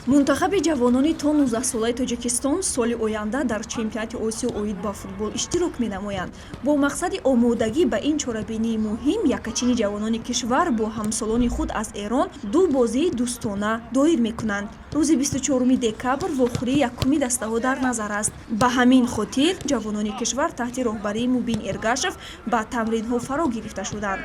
Мунтахаби ҷавонони то 19 солаи Тоҷикистон соли оянда дар чемпионати Осиё оид ба футбол иштирок менамоянд. Бо мақсади омодагӣ ба ин чорабинии муҳим, якачини ҷавонони кишвар бо ҳамсолони худ аз Эрон ду бозии дӯстона доир мекунанд. Рӯзи 24 декабр вохӯрии якуми дастаҳо дар назар аст. Ба ҳамин хотир ҷавонони кишвар таҳти роҳбарии Мубин Эргашев ба тамринҳо фаро гирифта шуданд.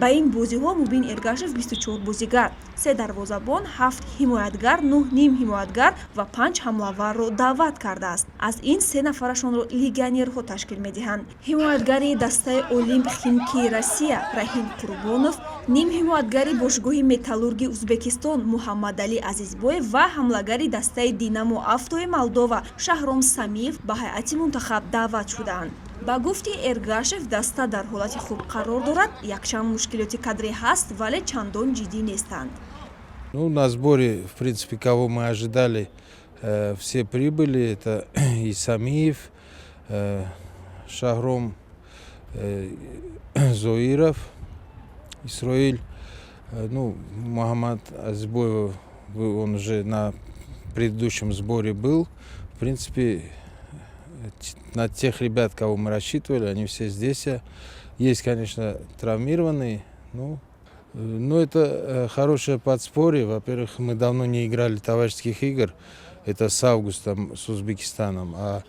Ба ин бозиҳо Мубин Эргашев 24 бозигар, 3 дарвозабон, 7 ҳимоятгар, 9 ним ҳимоятгар ва 5 ҳамлаварро даъват кардааст. Аз ин 3 нафарашонро легионерҳо ташкил медиҳанд. Ҳимоятгари дастаи Олимп Химки Россия Раҳим Қурбонов, ним ҳимоятгари бошгоҳи Металлурги Узбекистон Муҳаммадали Азизбоев ва ҳамлагари дастаи Динамо Автои Молдова Шаҳром Самиев ба ҳайати мунтахаб даъват шуданд. Ба гуфти Эргашев, даста дар ҳолати хуб қарор дорад, якчанд мушкилоти кадрӣ ҳаст, вале чандон ҷиддӣ нестанд. Ну, на сборе, в принципе, кого мы ожидали, все прибыли. Это и Самиев, Шахром Зоиров, Исроиль. Ну, Мухаммад Азизбоев, он уже на предыдущем сборе был. В принципе, на тех ребят, кого мы рассчитывали, они все здесь. Есть, конечно, травмированные, но это хорошее подспорье. Во-первых, мы давно не играли товарищеских игр. Это с августа с Узбекистаном. А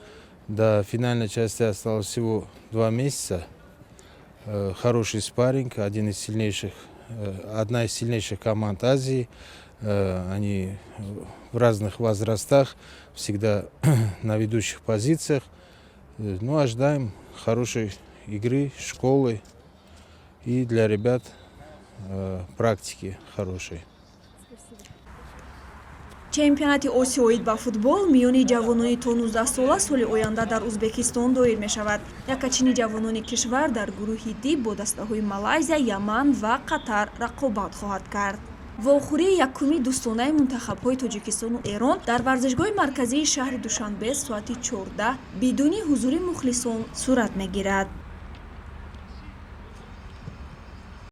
до финальной части осталось всего 2 месяца. Хороший спарринг, одна из сильнейших команд Азии. Они в разных возрастах, всегда на ведущих позициях. Ну, ожидаем хорошей игры, школы и для ребят практики хорошей. Чемпионати Осиё оид ба футбол миёни ҷавонони то 19 сола соли оянда дар Узбекистон доир мешавад. Якачини ҷавонони кишвар дар гурӯҳи Д бо дастаҳои Малайзия, Яман ва Қатар рақобат хоҳад кард. вохӯрии якуми дӯстонаи мунтахабҳои Тоҷикистону Эрон дар варзишгоҳи марказии шаҳри Душанбе соати 14 бидуни ҳузури мухлисон сурат мегирад.